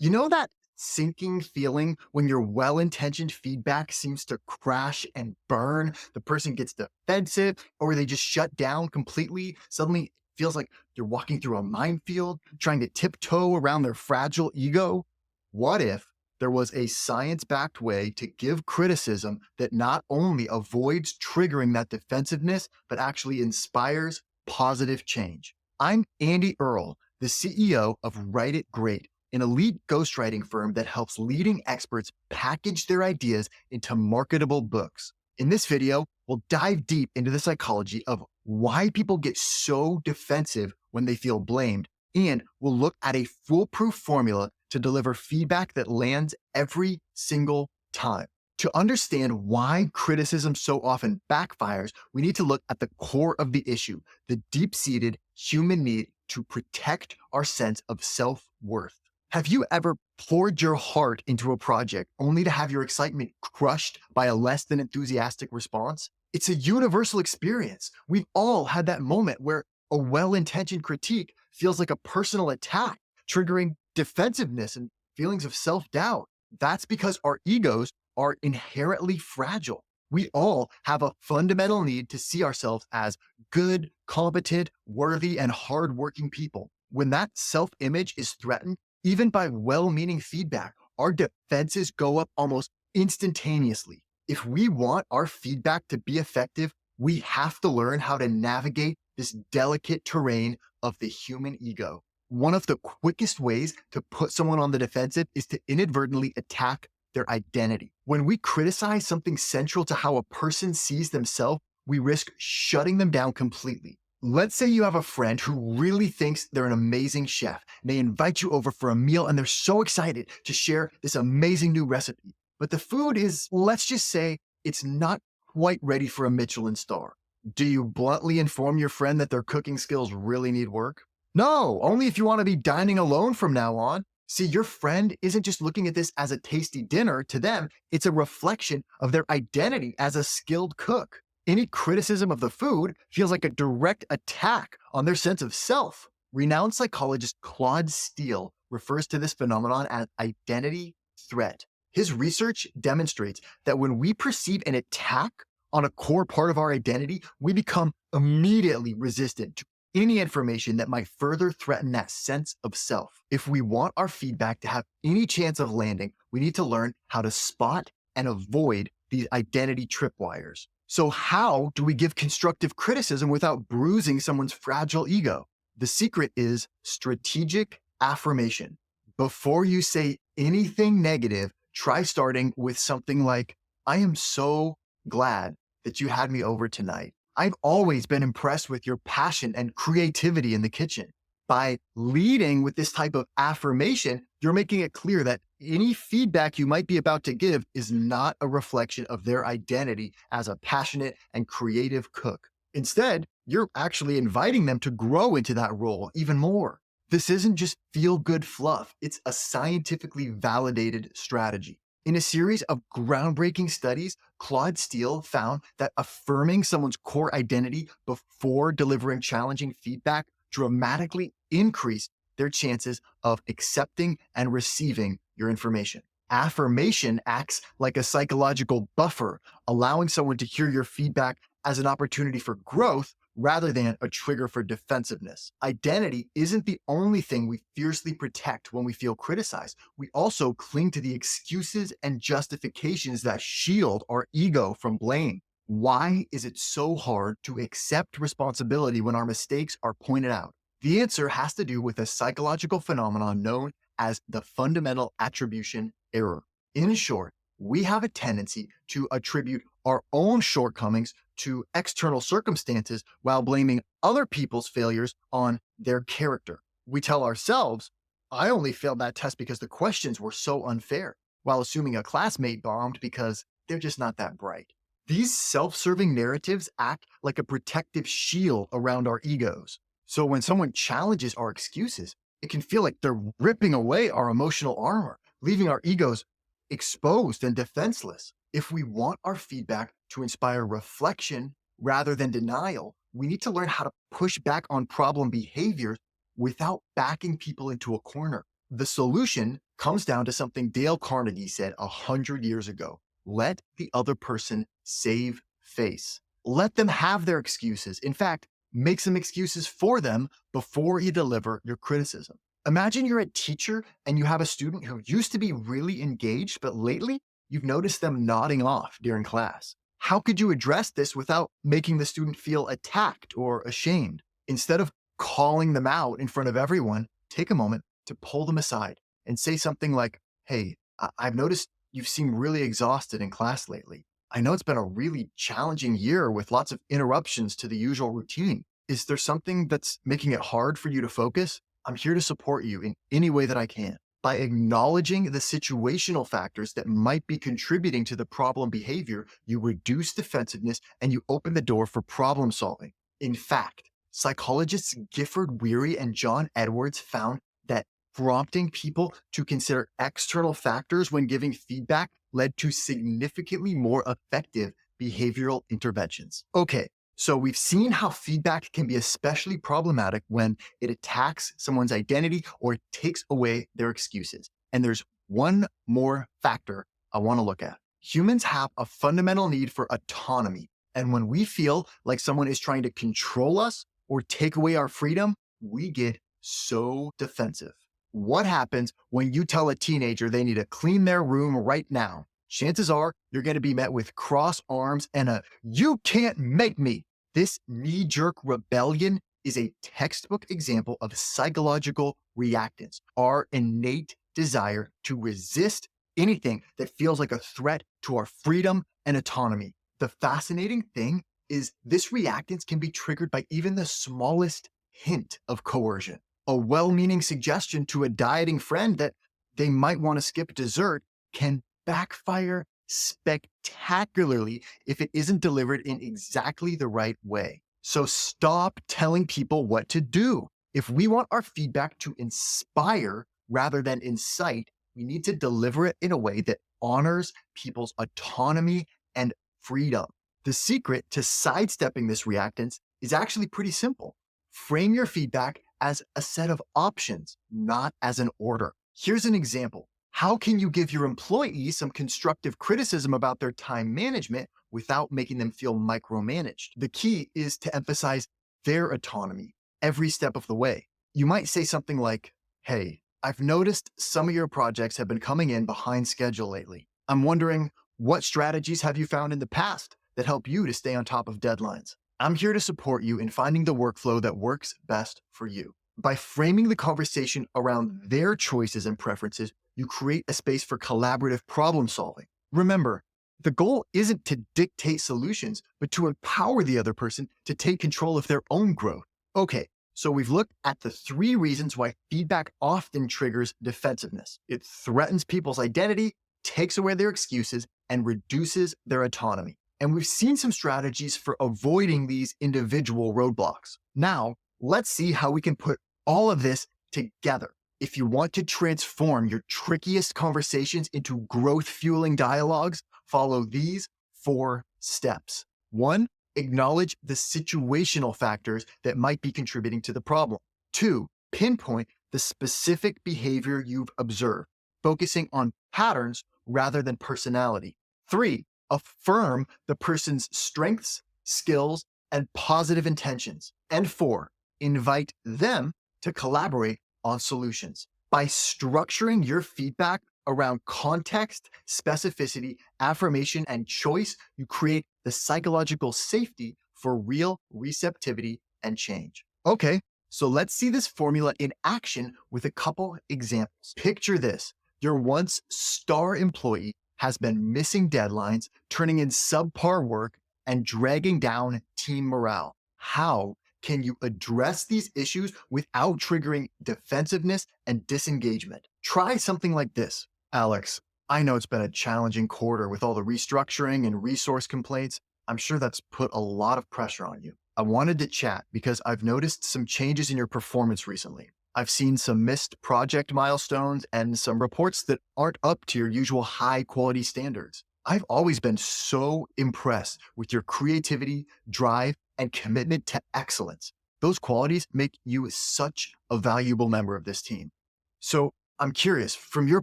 You know that sinking feeling when your well-intentioned feedback seems to crash and burn? The person gets defensive or they just shut down completely. Suddenly it feels like you're walking through a minefield, trying to tiptoe around their fragile ego. What if there was a science-backed way to give criticism that not only avoids triggering that defensiveness, but actually inspires positive change? I'm Andy Earl, the CEO of Write It Great, an elite ghostwriting firm that helps leading experts package their ideas into marketable books. In this video, we'll dive deep into the psychology of why people get so defensive when they feel blamed, and we'll look at a foolproof formula to deliver feedback that lands every single time. To understand why criticism so often backfires, we need to look at the core of the issue, the deep-seated human need to protect our sense of self-worth. Have you ever poured your heart into a project only to have your excitement crushed by a less than enthusiastic response? It's a universal experience. We've all had that moment where a well-intentioned critique feels like a personal attack, triggering defensiveness and feelings of self-doubt. That's because our egos are inherently fragile. We all have a fundamental need to see ourselves as good, competent, worthy, and hardworking people. When that self-image is threatened, even by well-meaning feedback, our defenses go up almost instantaneously. If we want our feedback to be effective, we have to learn how to navigate this delicate terrain of the human ego. One of the quickest ways to put someone on the defensive is to inadvertently attack their identity. When we criticize something central to how a person sees themselves, we risk shutting them down completely. Let's say you have a friend who really thinks they're an amazing chef. And they invite you over for a meal and they're so excited to share this amazing new recipe. But the food is, let's just say, it's not quite ready for a Michelin star. Do you bluntly inform your friend that their cooking skills really need work? No, only if you want to be dining alone from now on. See, your friend isn't just looking at this as a tasty dinner. To them, it's a reflection of their identity as a skilled cook. Any criticism of the food feels like a direct attack on their sense of self. Renowned psychologist Claude Steele refers to this phenomenon as identity threat. His research demonstrates that when we perceive an attack on a core part of our identity, we become immediately resistant to any information that might further threaten that sense of self. If we want our feedback to have any chance of landing, we need to learn how to spot and avoid these identity tripwires. So how do we give constructive criticism without bruising someone's fragile ego? The secret is strategic affirmation. Before you say anything negative, try starting with something like, I am so glad that you had me over tonight. I've always been impressed with your passion and creativity in the kitchen. By leading with this type of affirmation, you're making it clear that any feedback you might be about to give is not a reflection of their identity as a passionate and creative cook. Instead, you're actually inviting them to grow into that role even more. This isn't just feel-good fluff. It's a scientifically validated strategy. In a series of groundbreaking studies, Claude Steele found that affirming someone's core identity before delivering challenging feedback dramatically increased their chances of accepting and receiving your information. Affirmation acts like a psychological buffer, allowing someone to hear your feedback as an opportunity for growth rather than a trigger for defensiveness. Identity isn't the only thing we fiercely protect when we feel criticized. We also cling to the excuses and justifications that shield our ego from blame. Why is it so hard to accept responsibility when our mistakes are pointed out? The answer has to do with a psychological phenomenon known as the fundamental attribution error. In short, we have a tendency to attribute our own shortcomings to external circumstances while blaming other people's failures on their character. We tell ourselves, I only failed that test because the questions were so unfair, while assuming a classmate bombed because they're just not that bright. These self-serving narratives act like a protective shield around our egos. So when someone challenges our excuses, it can feel like they're ripping away our emotional armor, leaving our egos exposed and defenseless. If we want our feedback to inspire reflection rather than denial, we need to learn how to push back on problem behaviors without backing people into a corner. The solution comes down to something Dale Carnegie said 100 years ago. Let the other person save face. Let them have their excuses. In fact, make some excuses for them before you deliver your criticism. Imagine you're a teacher and you have a student who used to be really engaged, but lately you've noticed them nodding off during class. How could you address this without making the student feel attacked or ashamed? Instead of calling them out in front of everyone, take a moment to pull them aside and say something like, "Hey, I've noticed you seem really exhausted in class lately. I know it's been a really challenging year with lots of interruptions to the usual routine. Is there something that's making it hard for you to focus? I'm here to support you in any way that I can." By acknowledging the situational factors that might be contributing to the problem behavior, you reduce defensiveness and you open the door for problem solving. In fact, psychologists Gifford Weary and John Edwards found that prompting people to consider external factors when giving feedback led to significantly more effective behavioral interventions. Okay, so we've seen how feedback can be especially problematic when it attacks someone's identity or takes away their excuses. And there's one more factor I want to look at. Humans have a fundamental need for autonomy. And when we feel like someone is trying to control us or take away our freedom, we get so defensive. What happens when you tell a teenager they need to clean their room right now? Chances are you're going to be met with crossed arms and a "you can't make me." This knee-jerk rebellion is a textbook example of psychological reactance, our innate desire to resist anything that feels like a threat to our freedom and autonomy. The fascinating thing is this reactance can be triggered by even the smallest hint of coercion. A well-meaning suggestion to a dieting friend that they might want to skip dessert can backfire spectacularly if it isn't delivered in exactly the right way. So stop telling people what to do. If we want our feedback to inspire rather than incite, we need to deliver it in a way that honors people's autonomy and freedom. The secret to sidestepping this reactance is actually pretty simple. Frame your feedback as a set of options, not as an order. Here's an example. How can you give your employees some constructive criticism about their time management without making them feel micromanaged? The key is to emphasize their autonomy every step of the way. You might say something like, "Hey, I've noticed some of your projects have been coming in behind schedule lately. I'm wondering, what strategies have you found in the past that help you to stay on top of deadlines? I'm here to support you in finding the workflow that works best for you." By framing the conversation around their choices and preferences, you create a space for collaborative problem solving. Remember, the goal isn't to dictate solutions, but to empower the other person to take control of their own growth. Okay, so we've looked at the 3 reasons why feedback often triggers defensiveness. It threatens people's identity, takes away their excuses, and reduces their autonomy. And we've seen some strategies for avoiding these individual roadblocks. Now, let's see how we can put all of this together. If you want to transform your trickiest conversations into growth-fueling dialogues, follow these 4 steps. 1, acknowledge the situational factors that might be contributing to the problem. 2, pinpoint the specific behavior you've observed, focusing on patterns rather than personality. 3, affirm the person's strengths, skills, and positive intentions. And 4, invite them to collaborate on solutions. By structuring your feedback around context, specificity, affirmation, and choice, you create the psychological safety for real receptivity and change. Okay, so let's see this formula in action with a couple examples. Picture this. Your once star employee has been missing deadlines, turning in subpar work, and dragging down team morale. How can you address these issues without triggering defensiveness and disengagement? Try something like this. "Alex, I know it's been a challenging quarter with all the restructuring and resource complaints. I'm sure that's put a lot of pressure on you. I wanted to chat because I've noticed some changes in your performance recently. I've seen some missed project milestones and some reports that aren't up to your usual high quality standards. I've always been so impressed with your creativity, drive, and commitment to excellence. Those qualities make you such a valuable member of this team. So I'm curious, from your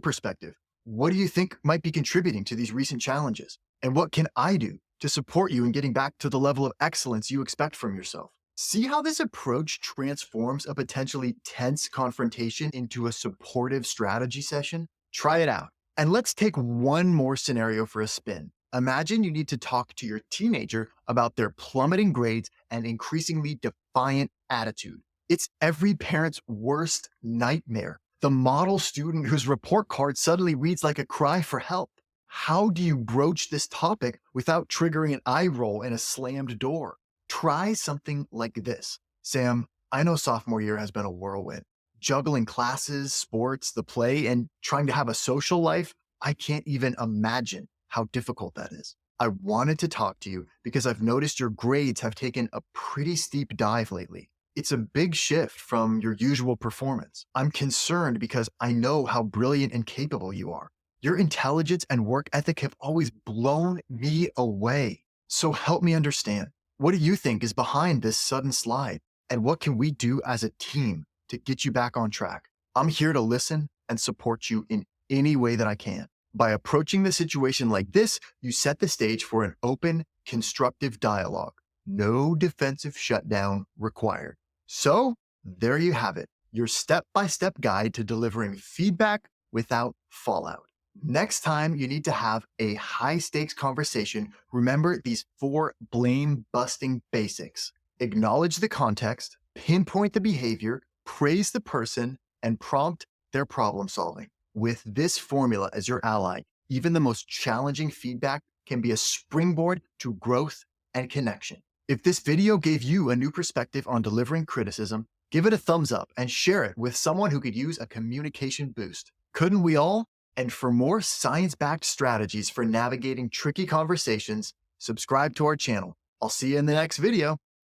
perspective, what do you think might be contributing to these recent challenges? And what can I do to support you in getting back to the level of excellence you expect from yourself? See how this approach transforms a potentially tense confrontation into a supportive strategy session? Try it out. And let's take one more scenario for a spin. Imagine you need to talk to your teenager about their plummeting grades and increasingly defiant attitude. It's every parent's worst nightmare. The model student whose report card suddenly reads like a cry for help. How do you broach this topic without triggering an eye roll and a slammed door? Try something like this. Sam, I know sophomore year has been a whirlwind. Juggling classes, sports, the play, and trying to have a social life, I can't even imagine how difficult that is. I wanted to talk to you because I've noticed your grades have taken a pretty steep dive lately. It's a big shift from your usual performance. I'm concerned because I know how brilliant and capable you are. Your intelligence and work ethic have always blown me away. So help me understand. What do you think is behind this sudden slide? And what can we do as a team to get you back on track? I'm here to listen and support you in any way that I can. By approaching the situation like this, you set the stage for an open, constructive dialogue. No defensive shutdown required. So there you have it, your step-by-step guide to delivering feedback without fallout. Next time you need to have a high-stakes conversation, remember these 4 blame-busting basics. Acknowledge the context, pinpoint the behavior, praise the person, and prompt their problem solving. With this formula as your ally, even the most challenging feedback can be a springboard to growth and connection. If this video gave you a new perspective on delivering criticism, give it a thumbs up and share it with someone who could use a communication boost. Couldn't we all? And for more science-backed strategies for navigating tricky conversations, subscribe to our channel. I'll see you in the next video.